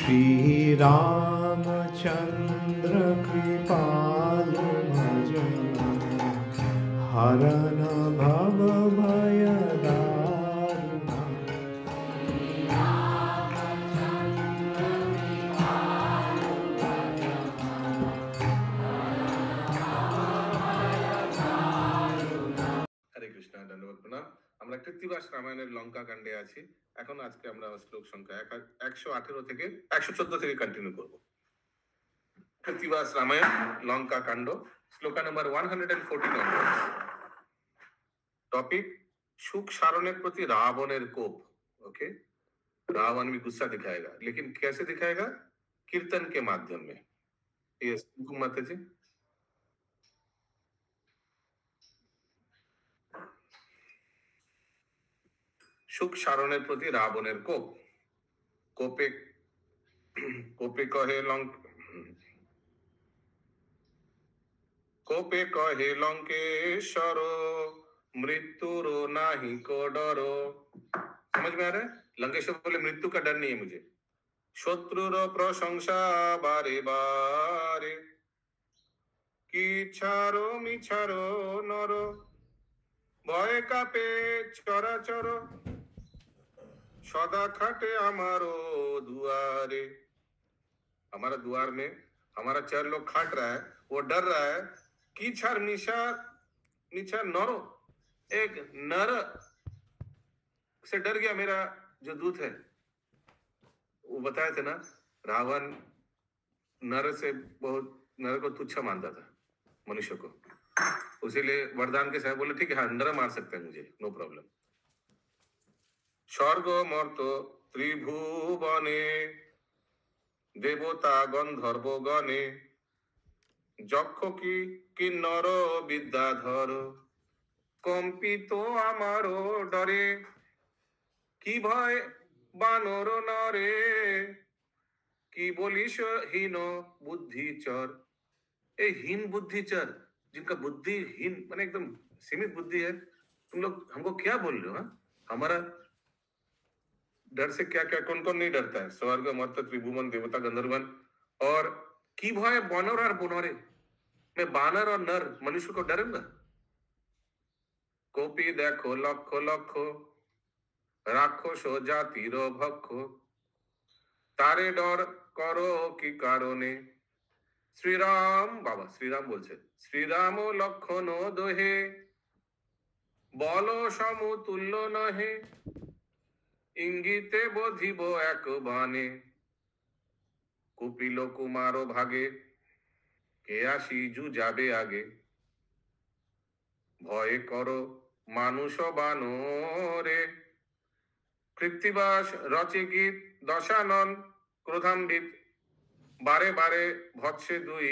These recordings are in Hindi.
श्री रामचंद्र कृपालु भजन हरन भव भय दारुण। হরে কৃষ্ণ, ধন্যবাদ, প্রণাম। আমরা কৃত্তিবাস রামায়ণের লঙ্কা কাণ্ডে আছি। এখন আজকে আমরা শ্লোক সংখ্যা 118 থেকে 114 থেকে কন্টিনিউ করব। কৃত্তিবাস রামায়ণ লঙ্কা কাণ্ড, শ্লোকা नंबर 114। टॉपिक सुख सारण्य प्रति रावणের कोप। ओके, रावण भी गुस्सा दिखाएगा, लेकिन कैसे दिखाएगा? कीर्तन के माध्यम में। ये माता जी সুখ সারণের প্রতি রাবণের কোপ। কোপে কোপে কহে কোপে কহে লঙ্केश्वर मृत्युर नाही को डरो। समझ में आ रहा है? लंकेश्वर बोले मृत्यु का डर नहीं है मुझे। शत्रुर प्रशंसा बारे बारे की छारो मिछारो नरो भय कापे चराचर सदा खाटे हमारो दुआरे। हमारा द्वार में हमारा 4 लोग खाट रहा है, वो डर रहा है। कीछार निछार नरो, एक नर से डर गया मेरा जो दूत है। वो बताए थे ना, रावण नर से बहुत, नर को तुच्छ मानता था, मनुष्य को। उसीलिए वरदान के साथ बोले ठीक है, हाँ नर मार सकते हैं मुझे, नो प्रॉब्लम। स्वर्ग मर्त त्रिभुवने देवता गंधर्व गणे যক্ষ কি কিন্নর বিদ্যাধর কম্পিত আমারো ডরে কি ভয় বানর নরে কি বলিস হীন बुद्धिचर। ए हीन बुद्धिचर, जिनका बुद्धि हीन माने एकदम सीमित बुद्धि है, तुम लोग हमको क्या बोल रहे हो? हा? हमारा डर से क्या क्या कौन कौन नहीं डरता है? स्वर्ग मर्त त्रिभुवन देवता गंधर्वन और की भय बानर और बुनरे। मैं बानर और नर मनुष्य को डरूंगा? कोपी देखो लक्ष लक्ष राक्षस जातिर भक्ष तारे डर करो की कारणे। श्री राम बाबा श्री राम बोलছে श्री राम लक्षण दोहे बल समतुल्य नहे इंगिते बोधिब एक बाणे कुपिल कुमारो भागे কে আসি যাবে আগে ভয় করো মানুষ বানরে। কৃত্তিবাস রচে গীত দশানন ক্রোধান্বিত बारे बारे भत्से दुई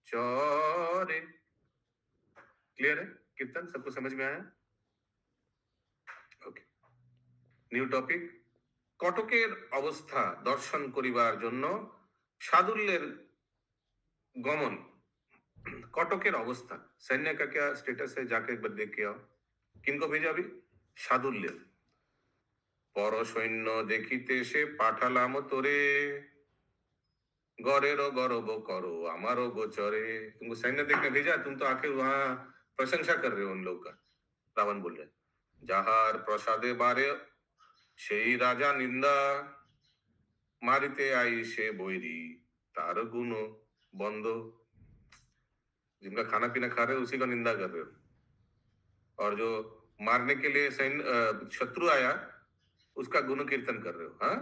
चरे। क्लियर है? कीर्तन सबको समझ में आया? Okay, new topic. কটকের অবস্থা দর্শন করিবার জন্য সাদুল্যের গমন। कटकेर अवस्था, सैन्य का क्या स्टेटस है, जाके एक बार देख के आओ। किनको भेजा अभी? सादुल्य। पर सैन्य देखिते से पाठालाम तोरे गौरेरो गौरव करो हमारो गोचरे। तुमको सैन्य देखने भेजा, तुम तो आके वहां प्रशंसा कर रहे हो उन लोग का। रावण बोल रहे जाहार प्रसादे बारे সেই রাজা নিন্দা মারিতে আইসে বৈরি তার গুণ বন্ধ। जिनका खाना पीना खा रहे हो उसी का निंदा कर रहे हो, और जो मारने के लिए शत्रु आया उसका गुण कीर्तन कर रहे हो। हाँ,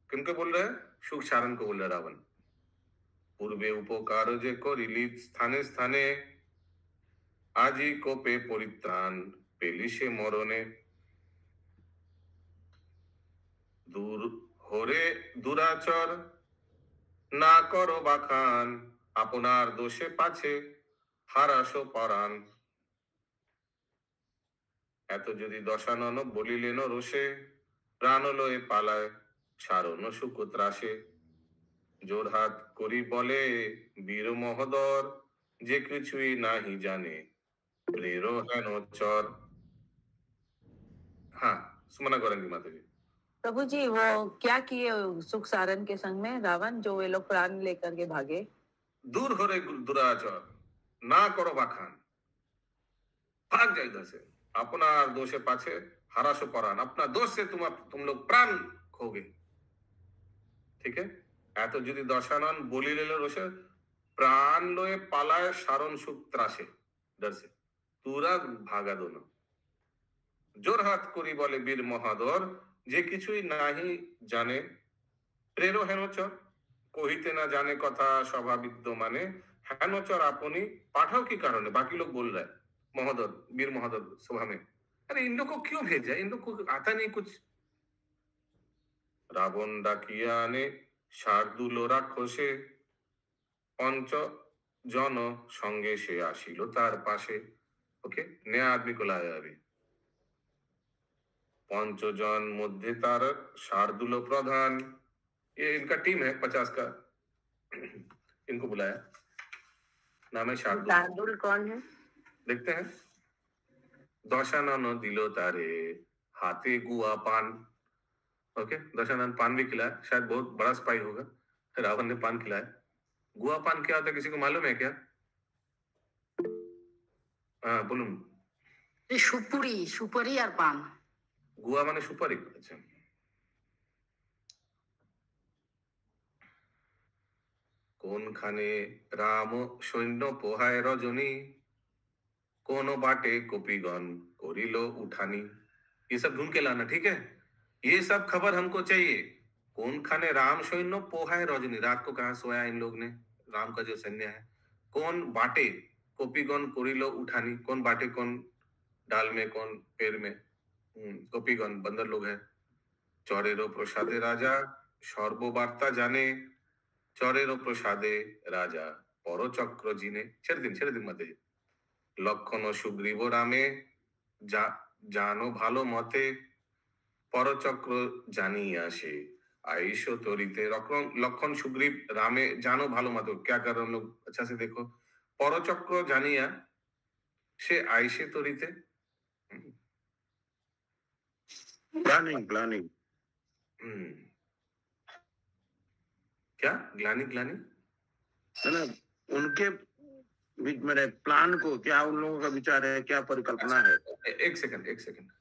किनको बोल रहे हैं? सुख सारण को बोल रहे रावण। पूर्वे उपकार जे करिली स्थाने स्थाने আজি কোপে পরিত্রাণ পেলি সে মরণে। দূর হরে দুরাচর না করো বাখান আপনার দোষে পাছে হারাসো পরাণ। এত যদি দশানন বলিলেন রোষে প্রাণ লয়ে পালায় ছাড়ন সুখ ত্রাসে। জোর হাত করি বলে বীর মহোদর যে কিছুই নাহি জানে প্রের হেন চর। हाँ, सुमना करेंगी माता जी। प्रभु जी वो क्या किए सुख सारन के संग में रावण, जो वे लोग प्राण लेकर के भागे? दूर हो रे दुराचार, ना करो बाखान, भाग जाए इधर से। अपना दोषे पाछे हराशो परान, अपना दोष से तुम लोग प्राण खोगे। ठीक है, এত যদি দশানন বলিলে রোষে প্রাণ লয়ে পালায় সারণ সুখ ত্রাসে, डर से তুরা ভাগা দোনো। জোরহাত করি বলে বীর মহাদর, যে কিছুই নাহি জানে প্রেরো হেনচর, কহিতে না जाने কথা सभा विद्यमाने, हेनचर अपनी पाठाओ की कारण है। बाकी लोग बोल रहे हैं महोदर, वीर महोदर सभा में, अरे इन लोग को क्यों भेजा, इन लोग को आता नहीं कुछ। রাবণ ডাকিয়া আনে শার্দুল রাক্ষসে, पंच जन संगे से आशिलो तार पाशे। ओके, नया आदमी को लाया अभी। पंचजन मध्य तार शार्दुल प्रधान, ये इनका टीम है 50 का, इनको बुलाया, नाम है शार्दुल। शार्दुल कौन है? देखते हैं। दशानन दिलो तारे हाथे गुआ पान। ओके, दशानन पान भी खिलाया, शायद बहुत बड़ा स्पाई होगा, रावण ने पान खिलाया। गुआ पान क्या होता है, किसी को मालूम है क्या? हाँ बोलूं। সুপুরি, সুপারি আর পান। गुआ माने सुपारी। अच्छा, কোনখানে রাম সৈন্য পোহায় রজনী, কোন बाटे कपिगण करिलो उठानी। ये सब ढूंढ के लाना, ठीक है, ये सब खबर हमको चाहिए। कौन खाने राम सैन्य पोहाय रजनी, रात को कहा सोया इन लोग ने, राम का जो सैन्य है। कौन बाटे कपिगण करिलो उठानी, कौन बाटे, कौन डाल में, कौन पेड़ में। कपिगण बंदर लोग है। चरेरो प्रसादे राजा सर्ववार्ता जाने, चरेरो प्रसादे राजा परचक्र जिने। ছেড়ে দিন মতে। লক্ষণ সুগ্রীব রামে জানো ভালো মতে, परचक्र जानिए आशे आईशो तोरीते। लक्षण सुग्रीव रामे जानो भालो मत, क्या कर रहे हम लोग, अच्छा से देखो। परचक्र जानिया से आईशे तोरीते, ग्लानी। क्या ग्लानी? ग्लानी मतलब उनके मेरे प्लान को, क्या उन लोगों का विचार है, क्या परिकल्पना है? एक सेकंड।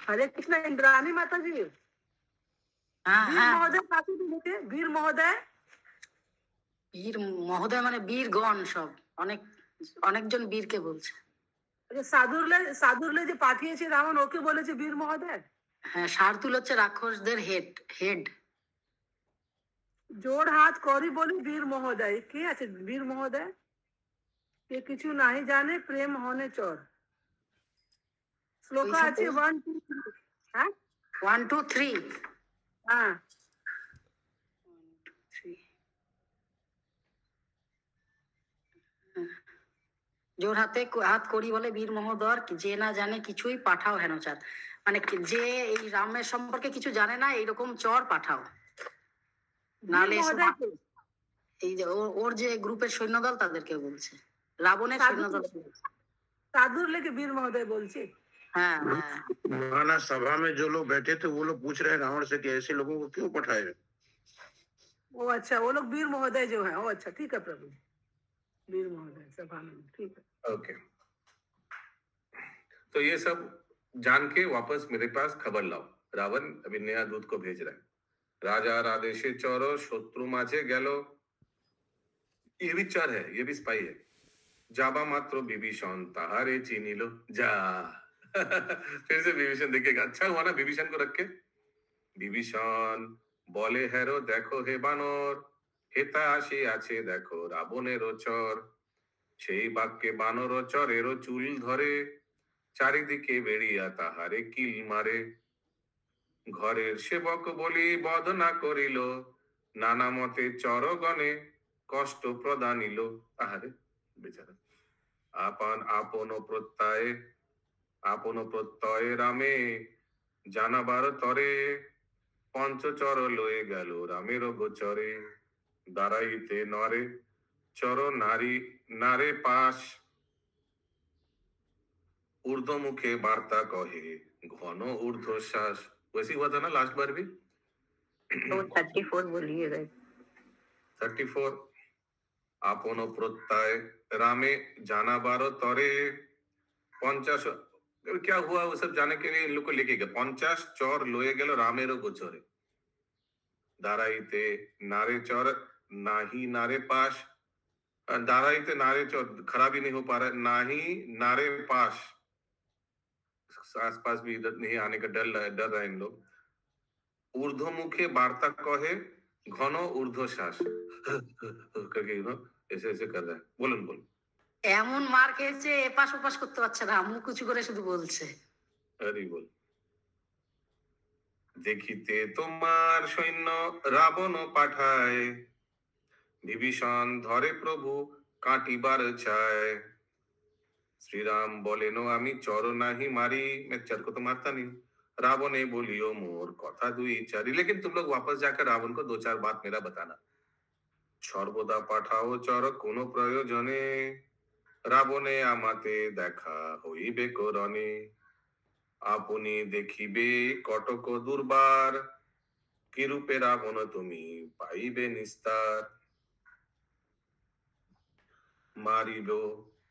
हरे कृष्ण। इंद्राणी माता जी, वीर महोदय काफी दिनों के, वीर महोदय। বীর মহোদয় মানে বীরগণ সব, অনেকজন বীরকে বলছে। সাদুরলে যে পাঠিয়েছে রাবণ, ওকে বলেছে বীর মহোদয়। হ্যাঁ, শার্দুল হচ্ছে রাক্ষসদের হেড। জোর হাত করি বলি বীর মহোদয়। কে আছে বীর মহোদয়? কে কিছু নাহি জানে প্রেম হনে চর। শ্লোক আছে 1 2 3। হ্যাঁ 1 2 3। হ্যাঁ 1 2 3। জোর হাত করি বলে বীর মহোদর, যে না জানে কিছুই পাঠাও হেনচার। মানে যে এই রামের সম্পর্কে কিছু জানে না এইরকম চর পাঠাও, নাহলে এসব মহোদয়কে এই যে ওর যে গ্রুপের সৈন্যদল তাদেরকে বলছে, রাবণের সৈন্যদল। साधुर लेके वीर महोदय बोलছে। হ্যাঁ হ্যাঁ महाराज सभा में जो लोग बैठे थे वो लोग पूछ रहे हैं रावण से कि ऐसे लोगों को क्यों पठाए? ओ अच्छा, वो लोग वीर महोदय जो है। ओ अच्छा, ठीक है प्रभु, वीर महोदय सभा में, ठीक है। ओके, तो ये सब जान के वापस मेरे पास खबर लाओ। रावण अभी नया दूत को भेज रहा है। राजा आदेशे चौरो शत्रु माझे गेलो, ये भी चर है, ये भी स्पाई है। जाबा मात्र विभीषण ताहारे चिनिलो जा। फिर से विभीषण देखेगा, अच्छा हुआ ना विभीषण को रख के। विभीषण बोले हेरो देखो हे बानर, हेता আসি আছে দেখো রাবণেরও চর। সেই বাক্যে বানর চরেরও চুল ধরে, চারিদিকে বেরিয়া তাহারে কিল মারে। ঘরের সেবক বলি বধ না করিল, নানা মতে চরগণে কষ্ট প্রদানিল। আহারে বেচারা। আপন প্রত্যয়ে রামে জানাবার তরে, পঞ্চচর লয়ে গেল রামের গোচরে। দাঁড়াইতে নরে চর নারী নারে পাশ, ऊर्ध्वमुखे वार्ता कहे घन ऊर्ध्वश्वास। वैसे हुआ था ना लास्ट बार भी। तो 34 बोलिएगा। 34 আপন প্রত্যয় रामे जाना बारो तरे 50। क्या हुआ वो सब जाने के लिए इन लोग को लेके गए। 50 चौर लोए गेलो रामेरो गोचरे। दाराइते नारे चौर नाही नारे पास, दाराइते नारे चौर खराबी नहीं हो पा रहा है, नाही नारे पास, आसपास भी इधर नहीं आने का डर रहा है इन लोग। ऊर्ध्वमुखे वार्ता कहे घन ऊर्ध्वश्वास करके ऐसे ऐसे कर रहा है। बोलুন बोलুন। এমন মার খেয়েছে এপাশ ওপাশ করতে পারছে না, মুখ উঁচু করে শুধু বলছে। হরি বল। দেখিতে তোমার সৈন্য রাবণ পাঠায়, বিভীষণ ধরে প্রভু কাটিবার চায়। শ্রীরাম বলেন আমি চর নাহি মারি, मैं चर को तो मारता नहीं। रावणे बोलियो मोर कथा दुई चारी, लेकिन तुम लोग वापस जाकर रावण को 2-4 बात मेरा बताना। সর্বদা পাঠাও চর কোন প্রয়োজনে, রাবণে আমাতে দেখা হইবে করণে। আপনি দেখিবে কটক দুর্বার, কি রূপে রাবণ তুমি পাইবে নিস্তার। মারিব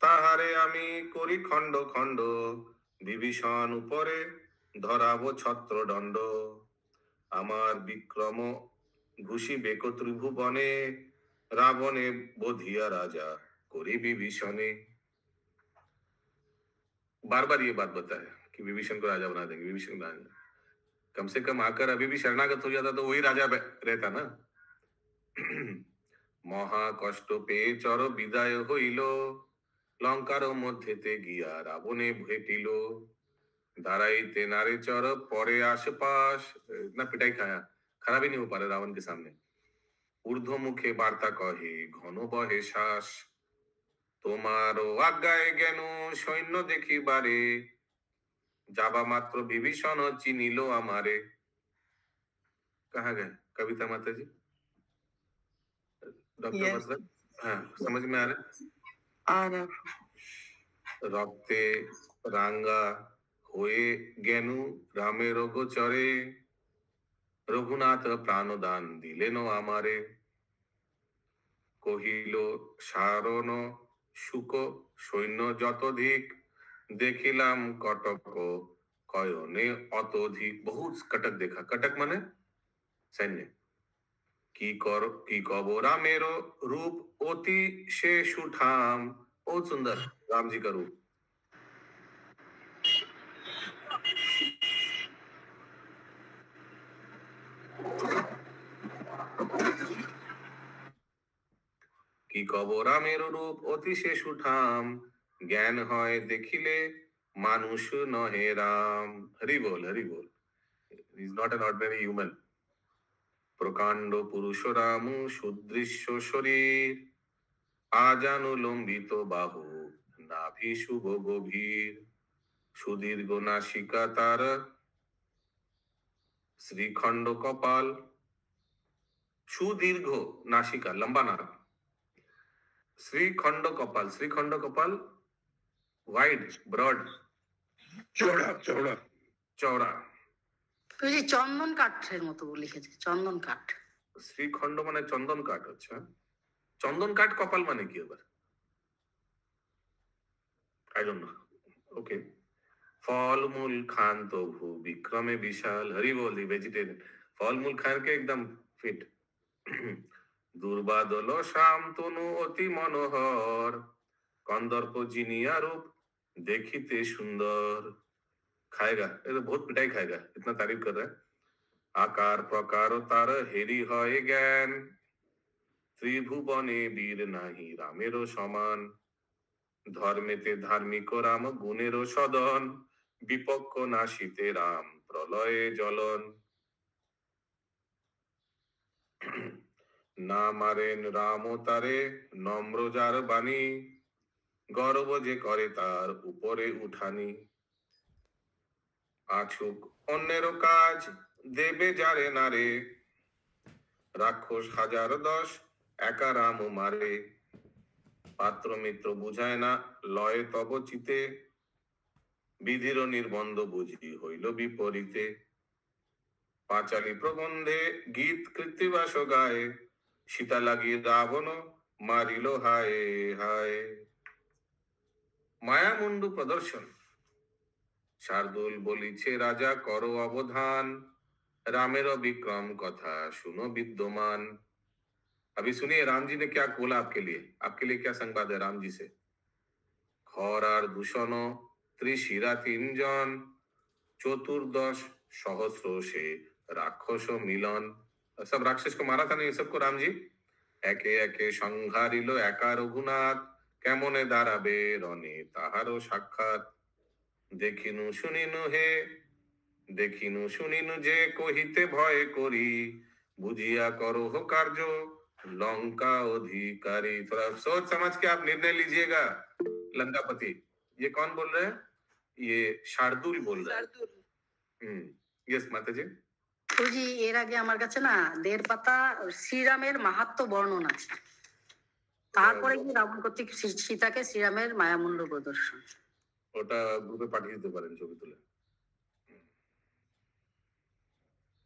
তাহারে আমি করি খণ্ড খণ্ড, বিভীষণ উপরে ধরাবো ছত্রদণ্ড। আমার বিক্রম ঘুষিবে ত্রিভুবনে, रावणे बोधिया राजा कोरी विभीषणे। बार बार ये बात बताया कि विभीषण को राजा बना देंगे, विभीषण राजा। कम से कम आकर अभी भी शरणागत हो जाता तो वही राजा रहता ना। মহা কষ্ট পেয়ে চর বিদায় হইল, লঙ্কার মধ্যেতে গিয়া রাবণে ভেটিল। দাঁড়াইতে নারে চর পরে आसपास, इतना पिटाई खाया, खड़ा भी नहीं हो पा रहा रावण के सामने। ऊर्ध्वमुखे वार्ता कहे घन बहे श्वास, তোমারও আজ্ঞায় জ্ঞান সৈন্য দেখিবারে, যাবা মাত্র বিভীষণ চিনিল আমারে। कहाँ गए कविता माता जी? डॉक्टर मतलब हाँ समझ में आ रहा। रक्ते रांगा হয়ে জ্ঞানু রামের গোচরে, রঘুনাথ প্রাণদান দিলেন আমারে। কহিল সারণ শুক সৈন্য যতধিক, দেখিলাম কটক কয়নে অতধিক। बहुत कटक देखा, कटक माने सैन्य। কি কব রামের रूप অতি সে সুঠাম। बहुत सुंदर राम जी का रूप। কি কব রামের রূপ অতি সে সুঠাম, জ্ঞান হয় দেখিলে মানুষ নহে রাম। হরি বল হরি বল। He is not an ordinary human. প্রকাণ্ড পুরুষ রাম সুদৃশ্য শরীর, আজানুলম্বিত বাহু নাভি শুভ গভীর। সুদীর্ঘ নাসিকা তার শ্রীখণ্ড কপাল, সুদীর্ঘ নাসিকা, লম্বা নাক। শ্রীখণ্ড কপাল, শ্রীখণ্ড কপাল, ওয়াইড, ব্রড, चौड़ा चौड़ा চওড়া। ওই যে চন্দন কাঠের মতো লিখেছে, চন্দন কাঠ। শ্রীখণ্ড মানে চন্দন কাঠ। আচ্ছা, চন্দন কাঠ কপাল মানে কি আবার? I don't know. ওকে। ফলমূল খান তবু বিক্রমে বিশাল, হরি বল, ভেজিটেরিয়ান। ফলমূল খান কে একদম ফিট। দুর্বাদল শ্যাম তনু অতি মনোহর, কন্দর্প জিনিয়া রূপ देखिते सुंदर। खाएगा, ये तो बहुत पिटाई खाएगा, इतना तारीफ कर रहा है। आकार प्रकार तार हेरी হয় জ্ঞান, ত্রিভুবনে বীর নাহি রামেরও সমান। ধর্মেতে ধার্মিক রাম গুণেরও সদন, বিপক্ষ নাশিতে রাম প্রলয়ে জ্বলন। না মারেন রাম তারে নম্র যার বাণী, গর্ব যে করে তার উপরে উঠানি। আছুক অন্যেরও কাজ দেবে যারে নারে, রাক্ষস হাজার দশ একা রাম মারে। পাত্র মিত্র বুঝায় না লয় তব চিতে, বিধির নির্বন্ধ বুঝি হইল বিপরীতে। পাঁচালী প্রবন্ধে গীত কৃত্তিবাস গায়ে, সীতা লাগি রাবণ মারিল হায় হায়। মায়ামুন্ডু প্রদর্শন। শার্দুল বলিছে রাজা করো अवधान, रामेर विक्रम कथा सुनो विद्यमान। अभी सुनिए राम जी ने क्या बोला आपके लिए क्या संवाद है राम जी से। खर आर दूषण त्रिशिरा तीनजन, चतुर्दश सहस्र से राक्षस मिलन। सब राक्षस को मारा था ना ये सबको राम जी। एके एके संहारिल एका रघुनाथ, केमने दाঁড়াবে রণে তাহারও সাক্ষাৎ। দেখিনু শুনিনু হে, দেখিনু শুনিনু যে কহিতে ভয় করি, বুঝিয়া করো কার্য लंका अधिकारी। थोड़ा सोच समझ के आप निर्णय लीजिएगा। लंकापति, ये कौन बोल रहे हैं? ये शार्दुल बोल रहे हैं। यस माता जी। ওই এর আগে আমার কাছে না 1.5 পাতা শ্রীরামের মাহাত্ম্য বর্ণনা আছে, তারপরে কি রাবণ কর্তৃক সীতাকে শ্রীরামের মায়ামুণ্ড প্রদর্শন। ওটা গ্রুপে পাঠিয়ে দিতে পারেন ছবি তুলে।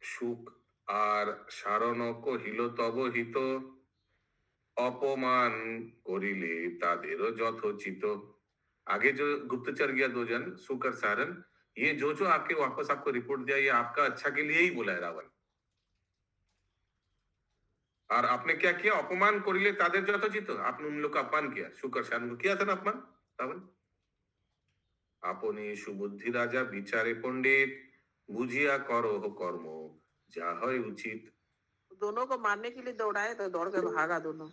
সুখ আর সারণ কহিল তব হিত, অপমান করিলে তাদেরও যথোচিত। आगे जो गुप्तचर गया 2 जन, सुख और सारन, ये जो आपके वापस आपको रिपोर्ट दिया, ये आपका अच्छा के लिए ही बोला है रावण। और आपने क्या किया? अपमान करिले तादेर যথোচিত। आपने उन लोग का अपमान किया, सुख और सारन को किया था ना अपमान रावण। আপনি সুবুদ্ধি রাজা বিচারে পণ্ডিত, বুঝিয়া করো কর্ম যা হয় উচিত। दोनों को मारने के लिए दौड़ाए तो दौड़ के भागा दोनों।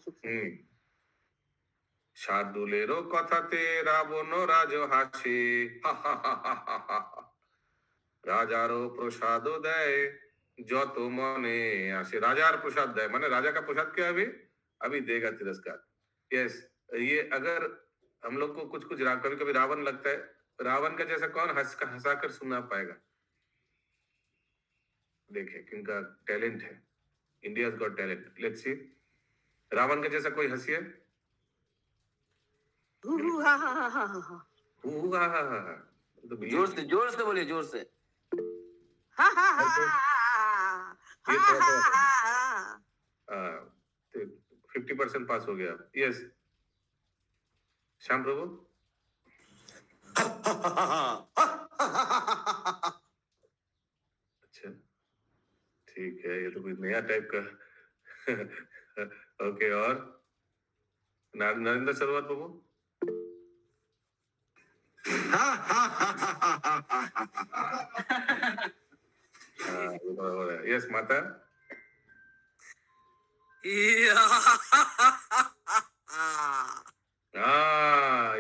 শার্দুলেরও কথাতে রাবণ রাজ হাসে, রাজারও প্রসাদ দেয় যত মনে আসে। রাজার প্রসাদ দেয় মানে राजा का प्रसाद क्या अभी देगा तिरस्कार। यस, ये अगर हम लोग को कुछ कुछ कभी कभी रावण लगता है, रावण का जैसा कौन हंसा कर सुना पाएगा। देखे किनका टैलेंट है, India got talent. Let's see, Ravan का जैसा कोई हंसी है? जोर से बोलिए, जोर से। 50% पास हो गया। यस श्याम प्रभु। अच्छा ठीक है, ये तो कोई नया टाइप का। ओके, और नरेंद्र सरोवर प्रभु। यस माता।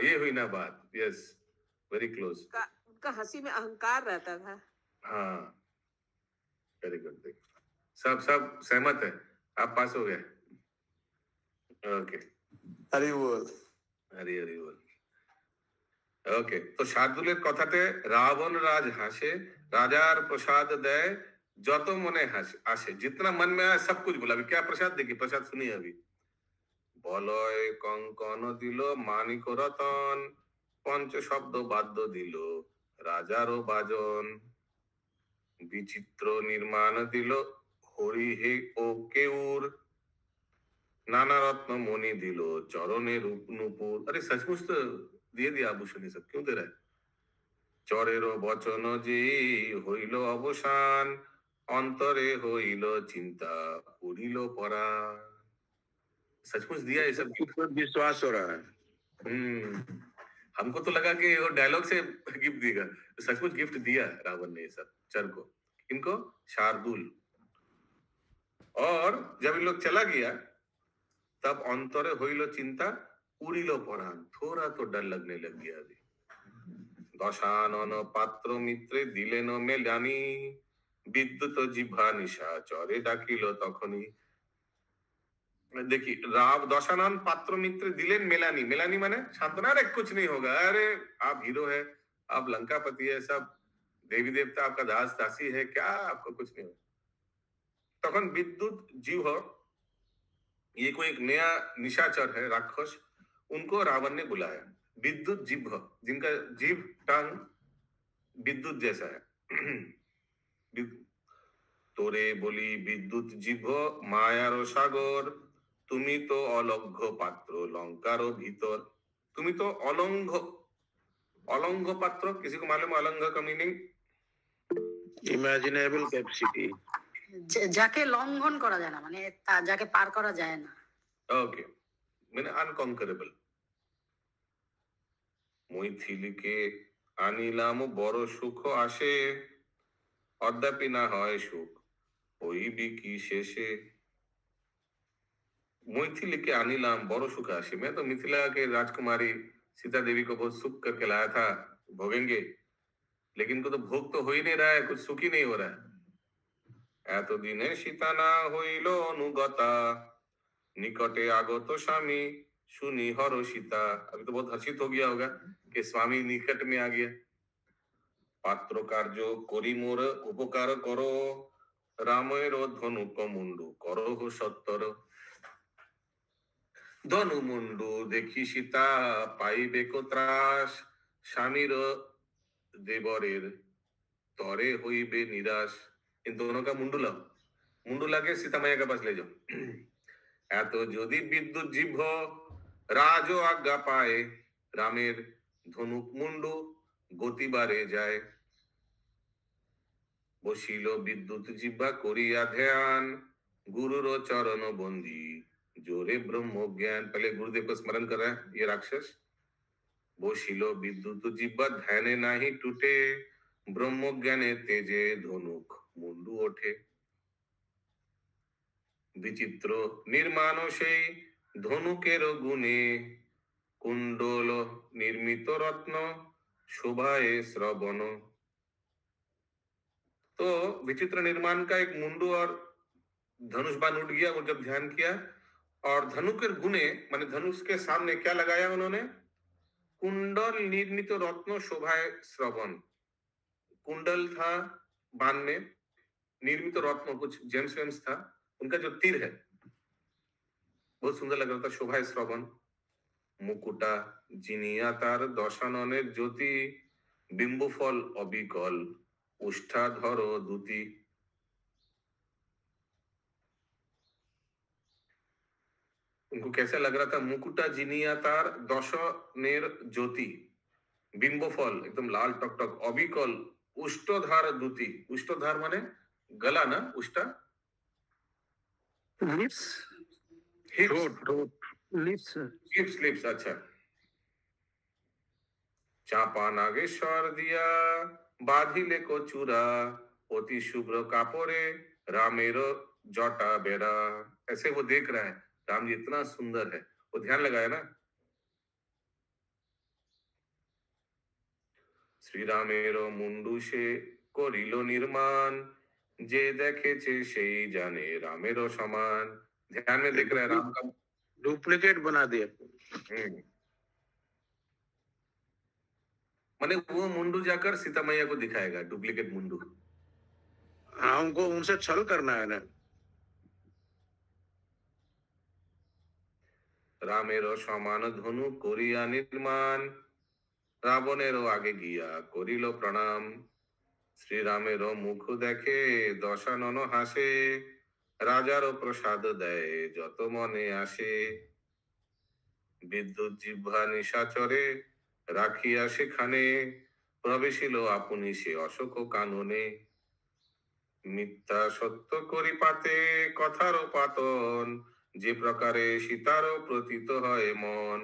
ये हुई ना बात। Yes, very close. उनका हंसी में अहंकार रहता था। हाँ, वेरी गुड। सब सहमत है, आप पास हो गए। ओके, हरि बोल, हरि हरि बोल। ओके, तो शार्दुलेर কথাতে রাবণ রাজ হাসে, রাজার প্রসাদ দেয় जो तो मने आसे जितना मन में आए सब कुछ बोला। अभी क्या प्रसाद देखिए, प्रसाद सुनिए अभी। বলয় কঙ্কন দিল মানিক রতন, পঞ্চ শব্দ বাদ্য দিল রাজারও বাজন, বিচিত্র নির্মাণ দিল হরি হে ও কেউর, नाना रत्न मणि दिलो चरणे रूप नुपुर। अरे सचमुच तो দিয়ে দিয়া आभूषण ये सब क्यों दे रहा है? চরেরও বচন যে হইল অবসান, অন্তরে হইল চিন্তা পড়িল পরা। सचमुच दिया ये सब। पर विश्वास हो रहा है। हमको तो लगा कि वो डायलॉग से गिफ्ट देगा, सचमुच गिफ्ट दिया रावण ने ये सब चर को। इनको शार्दुल। और जब इन लोग चला गया तब अंतरे होइलो चिंता उड़िलो परान, थोड़ा तो डर लगने लग गया अभी। दशानन पात्र मित्रे दिलेन मेलानी, विद्युत जिह्वा निशा चरे डाकिलो तखनी। देखिए राव दशानन पात्र मित्र दिलेन मेलानी, मेलानी माने सांत्वना, अरे कुछ नहीं होगा, अरे आप हीरो है, आप लंकापति है, सब देवी देवता आपका दास दासी है, क्या आपको कुछ नहीं होगा। तखन विद्युत जीव, ये कोई एक नया निशाचर है राक्षस, उनको रावण ने बुलाया। विद्युत जिह्व, जिनका जीभ टांग विद्युत जैसा है। तोरे बोली विद्युत जिह्व मायारो सागर, तुमी तो अलंघ पात्र लंकारो भीतर। तुमी तो अलंघ, अलंघ पात्र, किसी को मालूम अलंघ का मीनिंग? इमेजिनेबल कैपेसिटी, যাকে লঙ্ঘন করা যায় না, মানে যাকে পার করা যায় না। ओके, मैंने अनकंकरेबल। মৈথিলীকে আনিলাম বড় সুখ আসে, অদ্যাপি না হয় সুখ হইবি কি শেষে। मैथिली के आनीलाम बड़ो सुख आशे। मैं तो मिथिला के राजकुमारी सीता देवी को बहुत सुख करके लाया था, भोगेंगे, लेकिन को तो भोग तो हो ही नहीं रहा है, कुछ सुख ही नहीं हो रहा है। এত দিনে সীতা না হইল অনুগতা, निकटे आगत स्वामी सुनी हर सीता। अभी तो बहुत हर्षित हो गया होगा कि स्वामी निकट में आ गया। पात्र कार्य करी मोर उपकार करो, रामेर धनुक मुंडू करो हो सत्तर। धनु मुंडू देखी सीता पाइबे को त्रास, स्वामीर देवरेर तरे হইবে निराश। इन दोनों का मुंडू लाओ, मुंडू लाके सीता मैया के पास ले जाओ। এত যদি বিদ্যুৎ জিহ্ব রাজ আজ্ঞা পায়, রামের ধনুক মুন্ডু গতিবারে যায়। বসিল বিদ্যুৎ জিহ্বা করিয়া ধ্যান, गुरुर चरण बंदी जोरे ब्रह्म ज्ञान। पहले गुरुदेव को स्मरण कर रहा है ये राक्षस। বসিল বিদ্যুৎ জিহ্বা ধ্যানে নাহি টুটে, ব্রহ্ম জ্ঞানে তেজে ধনুক মুন্ডু ওঠে। বিচিত্র নির্মাণ সেই ধনুকের গুণে, কুণ্ডল निर्मित रत्न शोभाए श्रवण। तो विचित्र निर्माण का एक मुंडू और धनुष बाण उठ गया। वो जब ध्यान किया और धनुकेर गुणे माने धनुष के सामने क्या लगाया उन्होंने? कुंडल निर्मित रत्न शोभाए श्रवण। कुंडल था बाण में, निर्मित रत्न कुछ जेम्स वेम्स था, उनका जो तीर है बहुत सुंदर लग रहा था। शोभाए श्रवण। मुकुटा जिनिया तार दशाननेर ज्योति, बिंबफल अबिकल उष्ठाधर दूती। उनको कैसा लग रहा था? मुकुटा जिनिया तार दशानेर ज्योति, बिंबफल एकदम लाल टकटक, अबिकल उष्टधार दूती। उष्टधार माने गला ना, उष्टा लिप्स, लिप्स। अच्छा। चापा नागेश्वर दिया बाधिले को चूरा, अति शुभ्र कापड़े रामेर जटा बेरा। ऐसे वो देख रहा है राम जी इतना सुंदर है, वो ध्यान लगाया ना। श्री रामेर मुंडू से करिलो निर्माण, जे देखेছে সেই জানে রামের সমান। ध्यान में देख रहा है राम का डुप्लीकेट बना दिया। माने वो मुंडू जाकर सीता मैया को दिखाएगा, डुप्लीकेट मुंडू। हमको उनसे छल करना है ना। রামেরও সমান ধনু করিয়া নির্মাণ, রাবণেরও আগে গিয়া করিল প্রণাম। শ্রীরামেরও মুখ দেখে দশানন হাসে, রাজারও প্রসাদ দেয় যত মনে আসে। বিদ্যুৎ জিহ্বা নিশাচরে রাখিয়া সেখানে, প্রবেশিল আপনি সে অশোক কাননে। মিথ্যা সত্য করি পাতে কথারও পাতন, যে প্রকারে সীতারও প্রতীত হয় মন।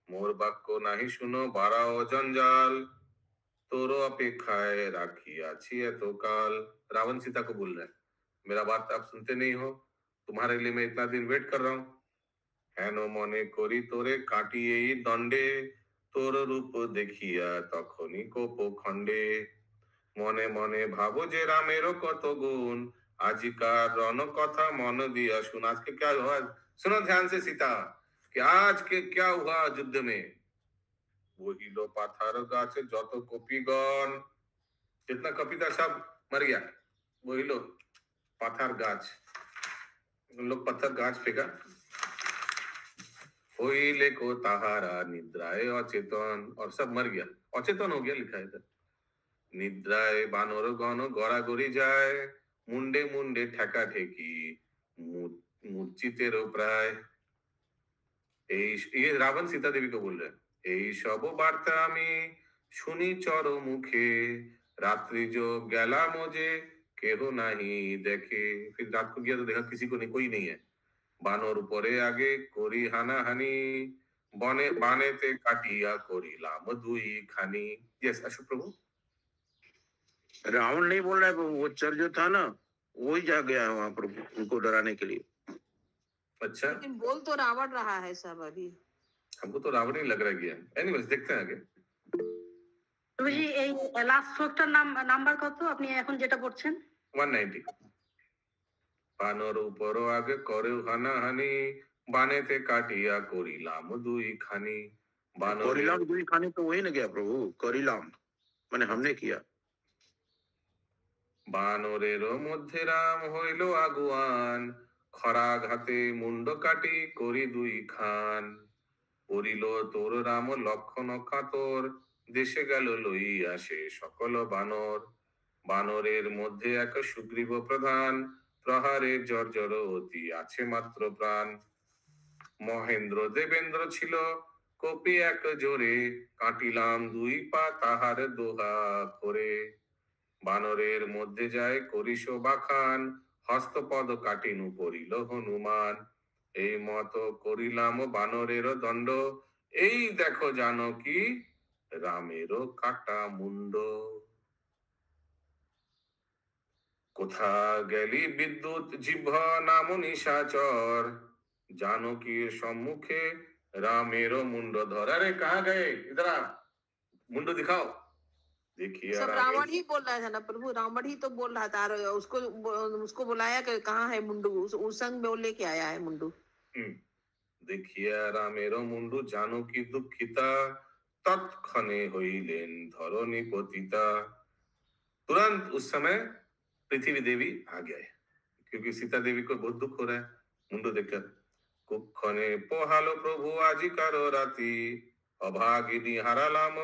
মোর বাক্য নাহি শুনো বাড়াও জঞ্জাল, তোरो अपेक्षाएं राखी आछी एतकाल। रावण सीता को बोल रहा है, मेरा बात आप सुनते नहीं हो, तुम्हारे लिए मैं इतना दिन वेट कर रहा हूँ। हेनो मने करी तोरे काटी এই দণ্ডে, তোর রূপ দেখিয়া তখনই কোপ খণ্ডে। মনে মনে ভাবো যে রামেরও কত গুণ, আজিকার রণ কথা मन दिया सुन। आज के क्या हुआ, सुनो ध्यान से सीता, कि आज के क्या हुआ युद्ध में। বহিল পাথার গাছে যত কপিগণ, जितना कपी था सब मर गया। বহিল পাথার গাছ, उन लोग पत्थर गाछ फेंका। হইলে को তাহারা নিদ্রায় অচেতন, और सब मर गया, অচেতन हो गया लिखा है इधर। নিদ্রায় বানর গণ গড়াগড়ি যায়, মুন্ডে মুন্ডে ঠেকা ঠেকি মূর্ছিতেরও প্রায়। এই ये रावण सीता देवी को बोल रहे हैं, এই সব বার্তা আমি শুনি চর মুখে, रात्रि जो गैला मोजे केहो नहीं देखे। फिर रात को गया तो देखा किसी को नहीं, कोई नहीं है। বানর উপরে আগে করি হানাহানি, বনে বানেতে কাটিয়া করিলাম দুই খানি। यस अशोक प्रभु। रावण नहीं बोल रहा है, वो चर जो था ना वही जा गया है वहां पर उनको डराने के लिए। अच्छा, लेकिन बोल तो रावण रहा है सब अभी। हमको तो रावण ही लग रहा गया। एनीवेज देखते हैं आगे। প্রভুজি এই লাস্ট শ্লোকটার নাম্বার কত আপনি এখন যেটা পড়ছেন? 190। বানর উপর আগে করে হানাহানি, বানেতে কাটিয়া করিলাম দুই খানি। বানর करिलाम दूरी खाने तो वही ना गया प्रभु, करिलाम माने हमने किया। বানরেরও মধ্যে রাম হইল আগুয়ান, খরাঘাতে মুন্ড কাটি করি দুই খান। পড়িল তোর রাম লক্ষণ কাতর, দেশে গেল লই আসে সকল বানর। বানরের মধ্যে এক সুগ্রীব প্রধান, প্রহারে জর্জর অতি আছে মাত্র প্রাণ। মহেন্দ্র দেবেন্দ্র ছিল কপি এক জোরে, কাটিলাম দুই পা তাহার দোহা করে। বানরের মধ্যে যায় করিস বাখান, হস্তপদ কাটিনু পড়িল হনুমান। এই মত করিলাম বানরের দণ্ড, এই দেখো জানকী রামেরও কাটা মুন্ড। কোথা গেলি বিদ্যুৎ জিহ্বা নাম নিশাচর, জানকীর সম্মুখে রামেরও মুন্ড ধর। अरे कहाँ गए, इधर आ, मुंडो दिखाओ। देखिए सब रावण ही बोल रहा था ना प्रभु, रावण ही तो बोल रहा था। और उसको बुलाया कि कहाँ है मुंडू, उस संग में वो लेके आया है मुंडू। देखिए रामेरो मुंडू जानकी दुखिता, तत्क्षणे होइलेन धरणी पतिता। तुरंत उस समय पृथ्वी देवी आ गए, क्योंकि सीता देवी को बहुत दुख हो रहा है मुंडू देखकर। कुक्षणे पोहालो प्रभु আজিকারো রাতি, অভাগিনী হারালাম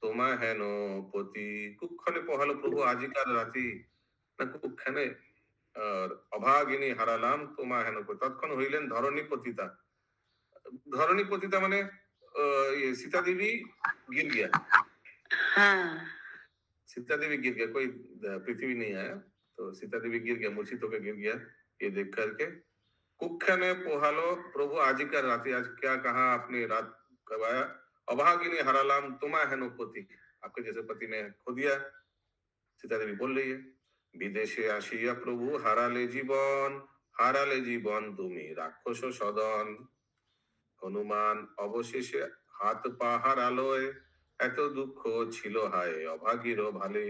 তোমা হেন পতি। কুক্ষণে পোহালো প্রভু আজিকার রাতি, না কুক্ষণে অভাগিনী হারালাম তোমা হেন পতি, তৎক্ষণ হইলেন ধরণী পতিতা। धरणी पतिता माने ये सीता देवी गिर गया। हाँ, सीता देवी गिर गया, कोई पृथ्वी नहीं आया, तो सीता देवी गिर गया, मूर्छित होकर गिर गया। ये देख करके कुख्या में पोहालो प्रभु आजिका राति, आज क्या कहा आपने रात करवाया। अभागिनी हरालाम तुमा हेनो पति, आपके जैसे पति ने खो दिया। सीता देवी बोल रही है, विदेशे आशिया प्रभु हाराले जीवन तुमी राक्षस सदन। হনুমান অবশেষে হাত পাহার আলোয়, এত দুঃখ ছিল হায় অভাগীর ভালে।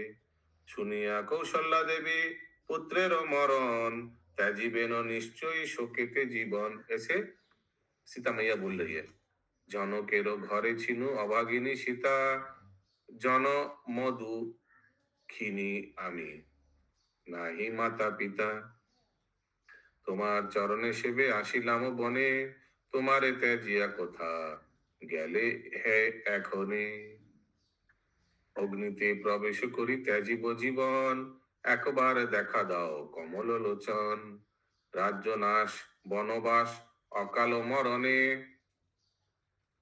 শুনিয়া কৌশল্যা দেবী পুত্রের মরণ, ত্যাজিবেন নিশ্চয়ই শোকেতে জীবন। এসে सीता मैया बोल रही है, जनकेरो घरे छिनु अभागिनी सीता, জন মধু খিনি আমি। নাহি মাতা পিতা। তোমার চরণে সেবে আসিলাম বনে, তোমারে ত্যাজিয়া কোথা গেলে হে এখনে। অগ্নিতে প্রবেশ করি ত্যাজিব জীবন, একবার দেখা দাও কমল লোচন। রাজ্য নাশ বনবাস অকাল মরণে,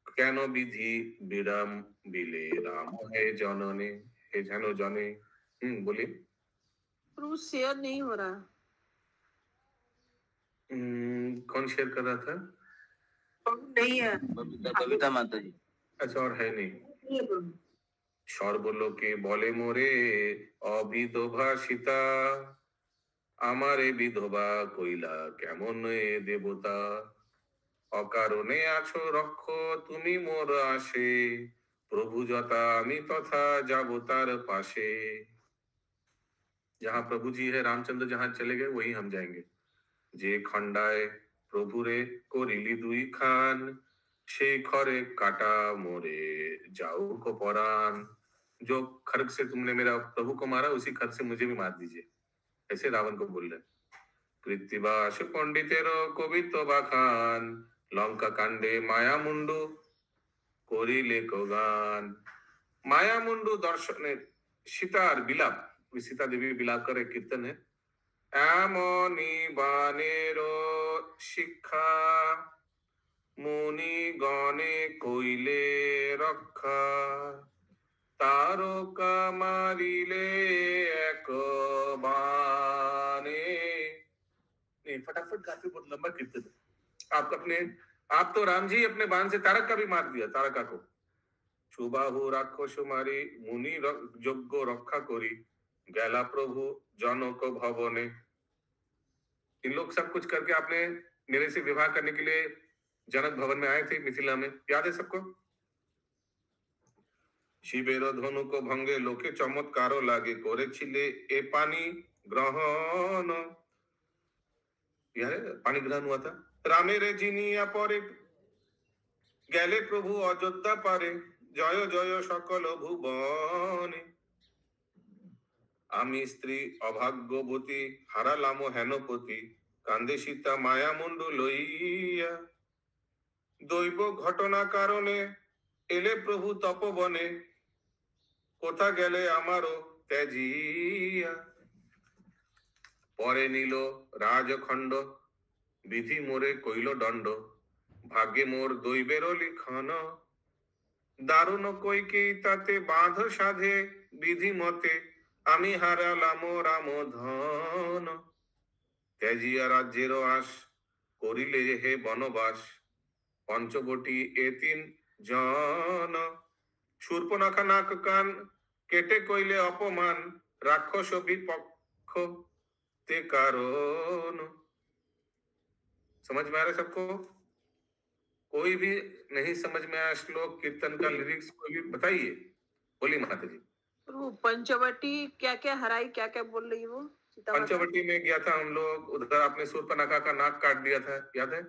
কেন বিধি বিরাম বিলে রাম হে জননে। हे যেন জনে। बोलिए। प्रभु शेयर नहीं हो रहा। कौन शेयर कर रहा था? प्रभु नहीं है। बबीता माता जी। अच्छा, और है नहीं। সর্বলোকে বলে মোরে অবিধবা সীতা, আমারে বিধবা কইলা কেমন এ দেবতা। অকারণে আছো রক্ষ তুমি মোর আসে, প্রভু যথা আমি তথা যাব তার পাশে। जहाँ प्रभु जी है रामचंद्र जहाँ चले गए वही हम जाएंगे। যে খণ্ডায় প্রভুরে করিলি দুই খান, সেই খরে কাটা মোরে जाओ को परान। जो खर्ग से तुमने मेरा प्रभु को मारा, उसी खर्ग से मुझे भी मार दीजिए, ऐसे रावण को बोल रहे। কৃত্তিবাস পণ্ডিতের কবিত্ব বাখান, লঙ্কা কাণ্ডে মায়া মুন্ডু করিলে গান। মায়া মুন্ডু দর্শনের সীতার বিলাপ, সীতা দেবী বিলাপ করে কীর্তন है। এমনি বানের শিক্ষা মুনি গণে কইলে রক্ষা, तारोका मारिले एक बाने। नहीं, फटाफट गाते बहुत लंबा कीर्तन है। आप तो राम जी अपने बाण से तारक का भी मार दिया, तारका को। सुबाहु राक्षस मारी मुनि यज्ञ रक्षा करी, गैला प्रभु जनक भवने। इन लोग सब कुछ करके आपने मेरे से विवाह करने के लिए जनक भवन में आए थे मिथिला में, याद है सबको। শিবের ধনুক ভঙ্গে লোকে চমৎকার লাগে, করেছিলে এ পানি গ্রহণ। পানি গ্রহণ हुआ था। রামের জিনিয়া পরে গেলে প্রভু অযোধ্যা পারে, জয় জয় সকল ভুবনে। আমি স্ত্রী অভাগ্যবতী হারালাম হেনপতি, কান্দে সীতা মায়া মুন্ডু লইয়া। দৈব ঘটনা কারণে এলে প্রভু তপবনে, কোথা গেলে আমারও ত্যাজিয়া। পরে নিল রাজখণ্ড বিধি মোরে কইল দণ্ড, ভাগ্যে মোর দৈবের লিখন। দারুণ কইকেই তাতে বাঁধ সাধে বিধি মতে, আমি হারালাম রাম ধন। ত্যাজিয়া রাজ্যের আশ করিলে হে বনবাস, পঞ্চবটি এ তিন জন। শূর্পণখা নাক কান কেটে কইলে अपमान, राक्षस विपक्ष ते कारण। समझ में आ रहा है सबको? कोई भी नहीं समझ में आया श्लोक कीर्तन का लिरिक्स कोई भी बताइए। बोली माता जी। प्रभु पंचवटी क्या क्या हराई, क्या क्या बोल रही वो सीता माता? पंचवटी में गया था हम लोग, उधर आपने शूर्पणखा का नाक काट दिया था, याद है।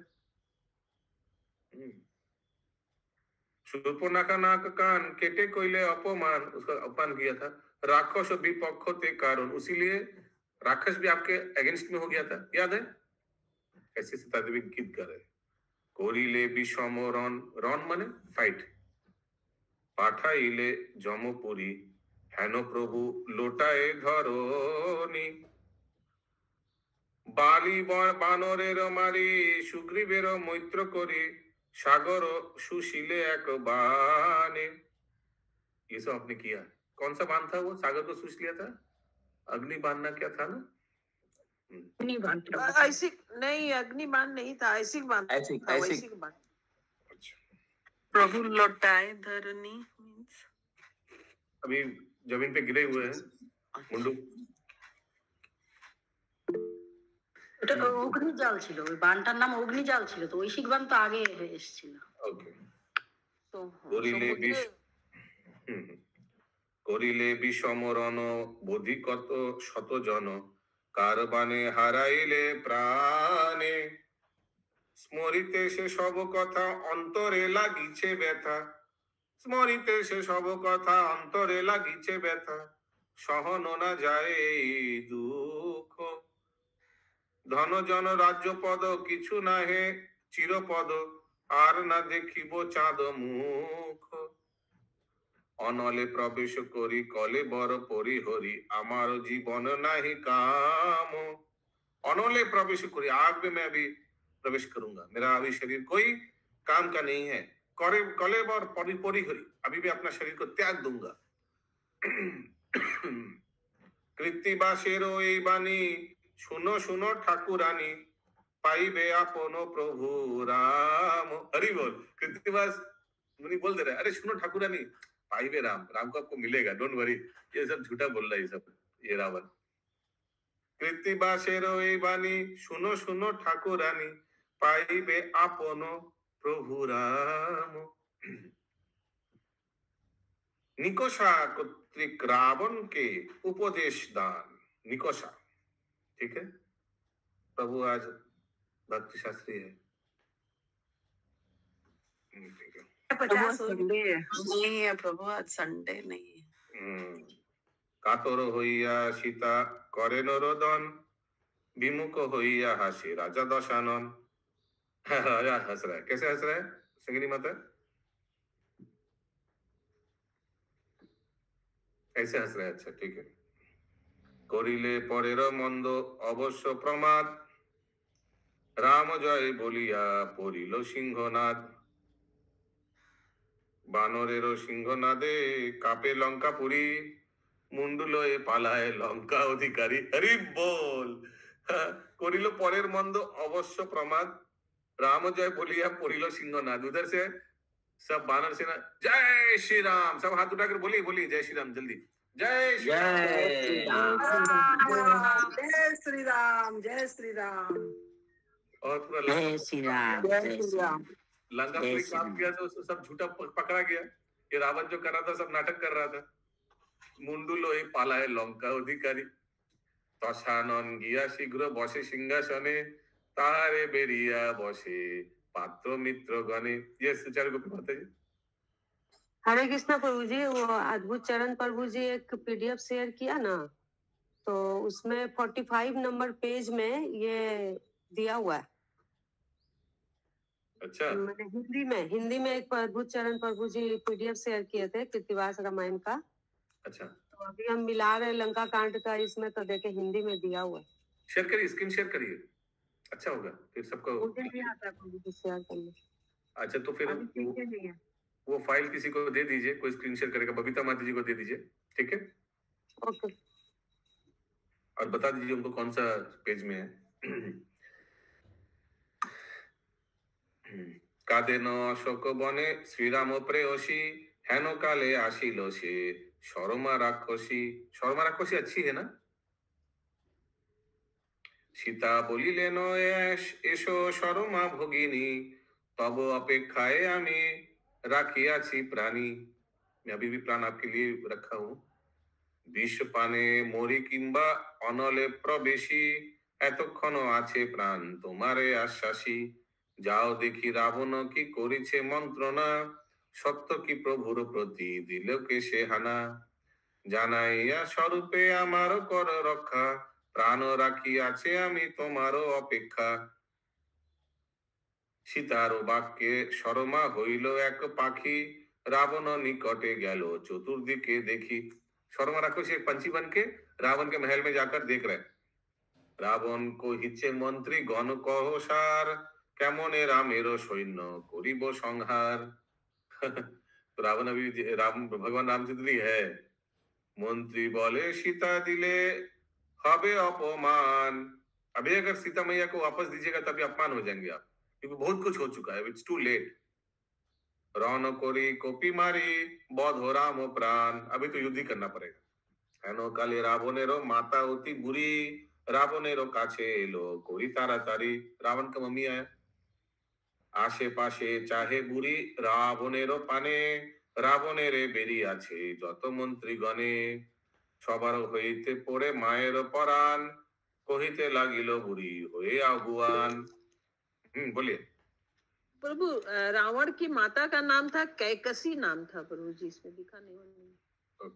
शूर्पणखा नाक कान केटे कोइले अपमान, उसका अपमान किया था। राक्षस विपक्ष ते कारण, उसीलिए राक्षस भी आपके अगेंस्ट में हो गया था, याद है। ऐसे सीता देवी गीत गा रहे। कोरिले विषम रन, रन माने फाइट। पाठाइले जमपुरी हेन प्रभु लोटाए धरनी। बाली बानरेर मारी सुग्रीवेर मैत्र करी, सागर सुशीले एक बाने। ये सब आपने किया। कौन सा बाण था वो, सागर को सुश लिया था? अग्नि बाण ना क्या था ना? ऐसी नहीं, अग्नि बाण नहीं था, ऐसी बाण था, वैसी बाण। प्रभु लौटाए धरनी मींस अभी जमीन पे गिरे हुए हैं मुंडू। ওটা অগ্নিজাল ছিল, ওই বানটার নাম অগ্নিজাল ছিল, তো ঐশিক বান তো আগে এসেছিল। ওকে। तो করিলে বিষ করিলে বিষমরণ বোধি কত শত জন, কারবানে হারাইলে প্রাণে। স্মরিতে সে সব কথা অন্তরে লাগিছে ব্যথা, স্মরিতে সে সব কথা অন্তরে লাগিছে ব্যথা। সহন না যায় দুঃখ। ধন জন রাজ্য পদ কিছু নাহে চিরপদ, আর না দেখিব চাঁদ মুখ। অনলে প্রবেশ করি কলে বড় পরিহরি, আমার জীবন নাহি काम। अनोले प्रवेश करी, आग में मैं अभी प्रवेश करूंगा, मेरा अभी शरीर कोई काम का नहीं है। करे कले और परिहरी, अभी भी अपना शरीर को त्याग दूंगा। কৃত্তিবাসেরও এই বাণী শুনো শুনো ঠাকুরানী, পাইবে আপনো প্রভু राम। हरि बोल। कृत्तिवास मुनि बोल दे रहे, अरे सुनो ठाकुरानी, पाइबे राम, राम को आपको मिलेगा, डोंट वरी। ये सब झूठा बोल रहा है, ये सब ये रावण। কৃত্তিবাসেরও এই বাণী শুনো শুনো ঠাকুরানী, পাইবে আপনো প্রভু রাম। निकोषा कर्तृक रावण के उपदेश दान। निकोषा, ठीक है, प्रभु आज भक्ति शास्त्री है। ठीक है। 50 हो संडे नहीं है प्रभु, आज संडे नहीं है। কাতর হইয়া সীতা করেন রোদন, विमुख হইয়া হাসি राजा दशानन। राजा हंस रहा है, कैसे हंस रहा है संगिनी माता? ऐसे हंस रहा है, अच्छा ठीक है। করিলে পরের মন্দ অবশ্য প্রমাদ, রাম জয় বলিয়া পড়িল সিংহনাদ। বানরেরও সিংহনাদে কাপে লঙ্কাপুরী, মুন্ডুলয়ে পালায় লঙ্কা অধিকারী। হরি बोल। করিল পরের মন্দ অবশ্য প্রমাদ, রাম জয় বলিয়া পড়িল সিংহনাদ। उधर से सब बानर सेना जय श्री राम, सब हाथ उठाकर बोलिए बोलिए जय श्री राम, जल्दी जय श्री राम। जय श्री राम, जय श्री राम, और पूरा जय श्री राम, जय श्री राम। लंकापुरी काम किया तो सब झूठा पकड़ा गया। ये रावण जो कर रहा था सब नाटक कर रहा था। मुंडुलोई पालाय लंका अधिकारी, दशानन गিয়া শীঘ্র বসে সিংহাসনে, তাহারে বেরিয়া বসে पात्र मित्र गणे। ये सुचारू गोपी माता जी। हरे कृष्णा प्रभु जी, वो अद्भुत चरण प्रभु जी एक पीडीएफ शेयर किया ना, तो उसमें 45 नंबर पेज में ये दिया हुआ है। अच्छा, मैंने हिंदी में एक अद्भुत चरण प्रभु जी पीडीएफ शेयर किए थे कृत्तिवास रामायण का। अच्छा, तो अभी हम मिला रहे लंका कांड का इसमें, तो देखे हिंदी में दिया हुआ है। शेयर करिए, स्क्रीन शेयर करिए, अच्छा होगा फिर सबको। मुझे नहीं आता प्रभु जी शेयर करना। अच्छा, तो फिर वो फाइल किसी को दे दीजिए, कोई स्क्रीन शेयर करेगा, बबीता माता जी को दे दीजिए, ठीक है? ओके। और बता दीजिए उनको कौन सा पेज में है। কাদেন অশোক বনে শ্রীরাম প্রেয়সী, হেন কালে আসিল সে শর্মা রাক্ষসী। শর্মা রাক্ষসী अच्छी है ना? সীতা বলিলেন এসো শর্মা ভগিনী, তব অপেক্ষায় আমি রাখিয়াছি প্রাণী। मैं अभी भी प्राण आपके लिए रखा हूँ। বিষ পানে মরি কিংবা অনলে প্রবেশী, এতক্ষণ আছে প্রাণ তোমারে আশ্বাসী। যাও দেখি রাবণ কি করিছে মন্ত্রণা, সত্য কি প্রভুর প্রতি দিল কে সে হানা। জানাইয়া স্বরূপে আমার কর রক্ষা, প্রাণ রাখিয়াছে আমি তোমারও অপেক্ষা। সীতার বাক্যে শর্মা হইল এক পাখি, रावण निकटे गलो चतुर्दिके देखी। शर्मा राक्षसी एक पंछी बन के रावण के महल में जाकर देख रहे। रावण को हिचे मंत्री गण कहसार, केमने रामेरो सैन्य करिब संहार। तो रावण अभी भगवान रामचंद्र ही है। मंत्री बोले सीता दिले हबे अपमान। अभी अगर सीता मैया को वापस दीजिएगा तभी अपमान हो जाएंगे आप, क्योंकि बहुत कुछ हो चुका है, इट्स टू लेट। रौन कोरी कोपी मारी बौद्ध हो राम प्राण, अभी तो युद्ध ही करना पड़ेगा। हेनो काले रावणेरो माता होती बुरी, रावणेरो काछे एलो कोरी तारातारी। रावण का मम्मी आया, आशे पाशे चाहे बुरी रावणेरो पाने, रावणेरे बेरी आछे যত মন্ত্রী গণে। সবার হইতে পড়ে মায়ের পরাণ, কহিতে লাগিল বুড়ি হয়ে আগুয়ান। बोलिए। प्रभु रावण की माता का नाम था कैकसी, नाम था प्रभु जी, इसमें लिखा नहीं।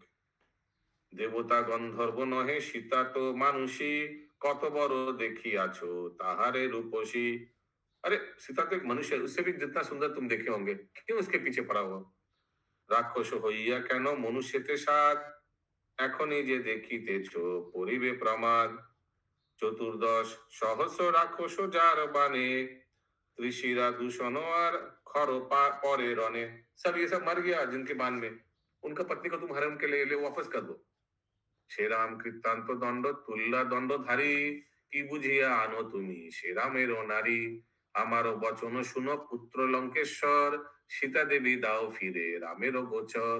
देवता गंधर्व नहे सीता तो मानुषी, কত বড় দেখিয়াছো তাহারে रूपसी। अरे सीता तो एक मनुष्य है, उससे भी जितना सुंदर तुम देखे होंगे, क्यों उसके पीछे पड़ा हुआ? রাক্ষস হইয়া কেন মনুষ্যতে সাত, এখনই যে দেখিতেছ পরিবে প্রমাদ। চতুর্দশ সহস্র রাক্ষস যার বানে, ऋषिरा दूषण और खरो परे रने। सब ये सब मर गया जिनके बाण में, उनका पत्नी को तुम हरण के लिए ले वापस कर दो। श्री राम कृतांत दंड तुल्ला दंडधारी, কি বুঝিয়া আনো তুমি সে রামের নারী। আমারও বচন শুনো পুত্র লঙ্কেশ্বর, সীতা দেবী দাও ফিরে রামেরও গোচর।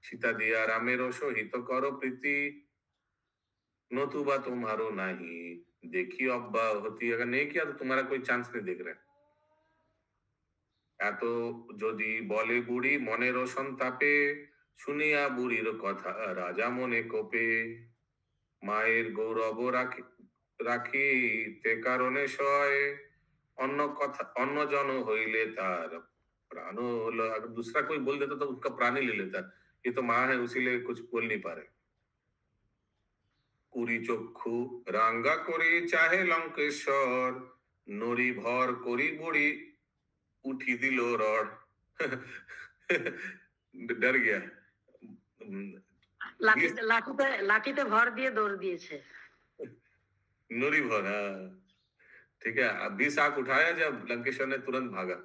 সীতা দিয়া রামেরও সহিত কর প্রীতি, नतुबा तुम्हारो नहीं देखी अब्याहति। अगर नहीं किया तो तुम्हारा कोई चांस नहीं देख रहे। এত যদি বলে বুড়ি মনের সন্তাপে, শুনিয়া বুড়ির কথা রাজা মনে কোপে। মায়ের গৌরব রাখিতে কারণে সয়, অন্য কথা অন্য জন হইলে তার प्राण। अगर दूसरा कोई बोल देता तो उसका प्राण ही ले लेता। ये तो माँ है, उसीलिए कुछ बोल नहीं पा रहे। কুড়ি চক্ষু রাঙ্গা করে চাহে লঙ্কেশ্বর, নড়ি ভর করি বুড়ি উঠি দিল রড। डर गया। লাঠিতে ভর দিয়ে দৌড় দিয়েছে। नूरी भर, हाँ ठीक है। 20 आंख उठाया जब लंकेश्वर ने तुरंत भागा।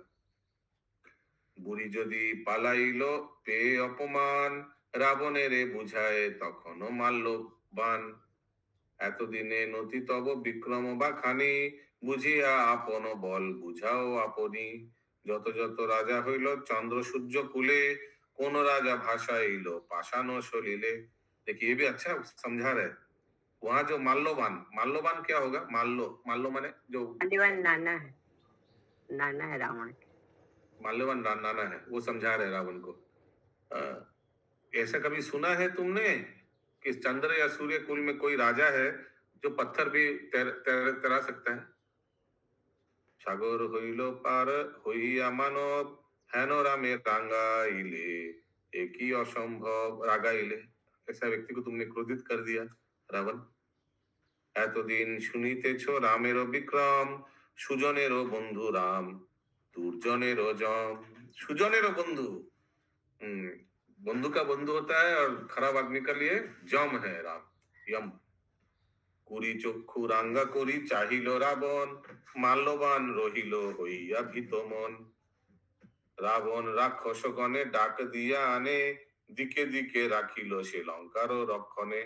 বুড়ি যদি পালাইল পেয়ে অপমান, রাবণেরে বুঝায় তখনও মারল বান। এতদিনে নতি তব বিক্রম বা খানি, বুঝিয়া আপন বল বুঝাও আপনি। যত যত রাজা হইল চন্দ্র সূর্য কুলে, কোন राजा भाषाइल पाषाण सलिले। देखिए ये भी अच्छा समझा रहे। वहां जो माल्यवान क्या होगा? माल्लो माने जो माल्यवान नाना है, नाना है रावण। माल्यवान नाना है, वो समझा रहे रावण को। ऐसा कभी सुना है तुमने कि चंद्र या सूर्य कुल में कोई राजा है जो पत्थर भी तैरा सकता है? সাগর হইল পার হইয়া মানব, হেন রামে রাঙ্গাইলে একই অসম্ভব রাগাইলে। ऐसा व्यक्ति को तुमने क्रोधित कर दिया रावण। এতদিন শুনিতেছ রামেরও বিক্রম, সুজনেরও বন্ধু রাম दुर्जनेरो जम। सुजनेरो बंधु, बंधु का बंधु होता है और खराब आदमी के लिए जम है राम, यम। কুড়ি চক্ষু রাঙ্গা করি চাহিল রাবণ, মাল্যবান রহিল হইয়া ভীত মন। রাবণ রাক্ষসগণে ডাক দিয়া আনে, দিকে দিকে রাখিল সে লঙ্কার রক্ষণে।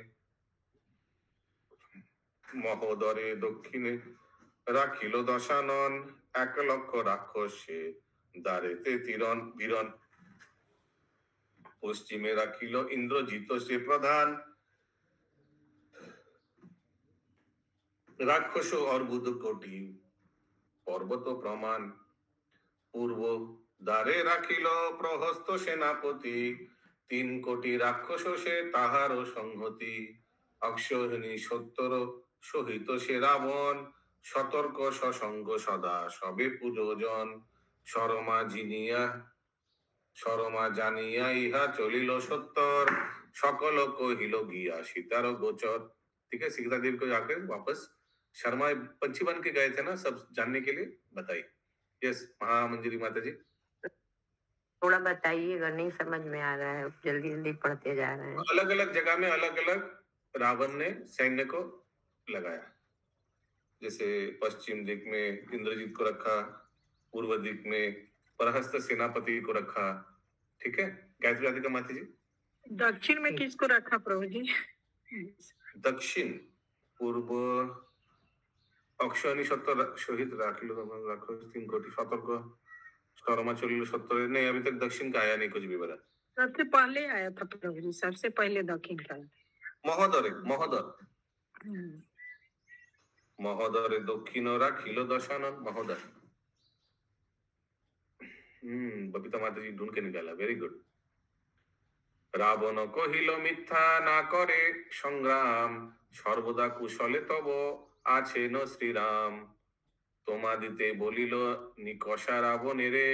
মহোদরে দক্ষিণে রাখিল দশানন, 1 লক্ষ রাক্ষসে দ্বারেতে বীরন। পশ্চিমে রাখিল ইন্দ্রজিত সে প্রধান, রাক্ষস অর্বুদ কোটি পর্বত প্রমাণ। পূর্ব দ্বারে রাখিল প্রহস্ত সেনাপতি, 3 কোটি রাক্ষস সে তাহারও সংহতি। অক্ষয়হীনী 70 সহিত সে রাবণ, সতর্ক সসঙ্গ সদা সবে পূজোজন। শরমা জানিয়া ইহা চলিল সত্তর, সকল কহিল গিয়া সীতার গোচর। ठीक है, सीता देवी को जाकर वापस शर्मा पंछी बन के गए थे ना, सब जानने के लिए बताइए। यस महामंजरी माता जी, थोड़ा बताइएगा, नहीं समझ में आ रहा है, जल्दी जल्दी पढ़ते जा रहे हैं। अलग अलग जगह में अलग अलग रावण ने सैन्य को लगाया। जैसे पश्चिम दिक में इंद्रजीत को रखा, पूर्व दिक में प्रहस्त सेनापति को रखा। ठीक है, गायत्री राधिका माता जी। दक्षिण में किसको रखा प्रभु जी? दक्षिण पूर्व अक्षयनी 70 शहीद राखिल राक्षस 3 कोटी, सतर्क शर्मा चलिल 70। नहीं, अभी तक दक्षिण का आया नहीं कुछ भी बता। सबसे पहले आया था प्रभु जी, सबसे पहले दक्षिण का। महोदरे दक्षिण राखिल दशानन। महोदर, बबीता माता जी ढूंढ के निकाला, वेरी गुड। রাবণ কহিল মিথ্যা না করে সংগ্রাম, সর্বদা কুশলে তব আছেন শ্রীরাম। তোমাদিতে বলিল নিকষা রাবণেরে,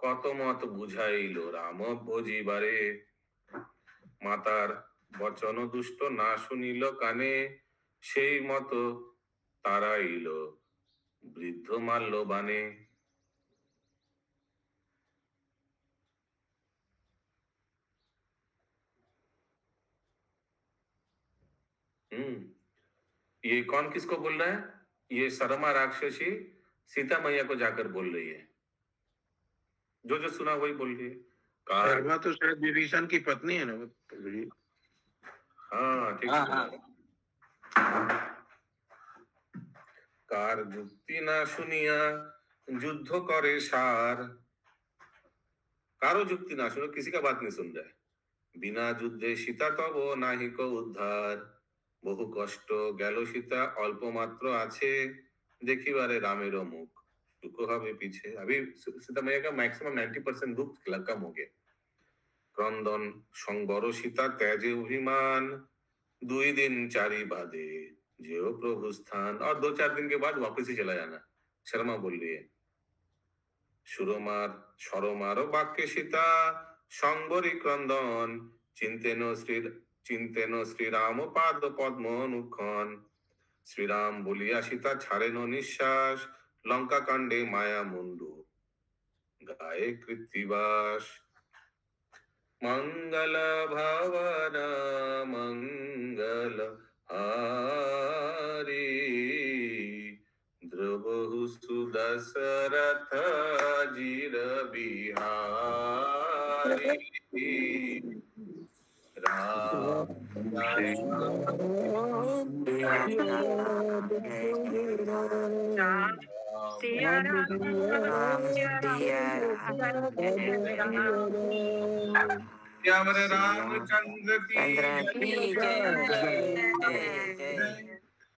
কত মত বুঝাইল রাম ভজিবারে। মাতার বচন দুষ্ট না শুনিল কানে, সেই মত তারাইল বৃদ্ধ মাল্য বানে। ये कौन किसको बोल रहा है? ये सरमा राक्षसी सीता मैया को जाकर बोल रही है। जो जो सुना वही बोल रही है। शर्मा तो शायद विभीषण की पत्नी है ना। हाँ ठीक है। কার যুক্তি না শুনিয়া যুদ্ধ করে সার। কারো যুক্তি না শুনে, किसी का बात नहीं सुन रहा है। बिना যুদ্ধে সীতা তব নাহিক উদ্ধার। বহু কষ্ট গেল সীতা অল্প মাত্র আছে। দেখিবারে রামেরও মুখ दुख হবে পিছে। अभी सीता मैया का मैक्सिमम 90% दुख कम हो गया। क्रंदन संबर सीता त्याजे अभिमान। 2 दिन 4 बादे जेओ प्रभु स्थान। और 2-4 दिन के बाद वापस ही चला जाना। शर्मा बोल रही है। सुरमार सरमार वाक्य सीता संबरी क्रंदन। चिंतेन श्रीराम पाद पद्म नुक्षण। श्रीराम बोलिया सीता छाड़ेन निश्वास। लंका कांडे माया मुंडू गाये कृत्तिबास। मंगल भवन मंगल हारी। द्रवहु सुदशरथ जीर बिहारी। राम रामचंद्र की जय।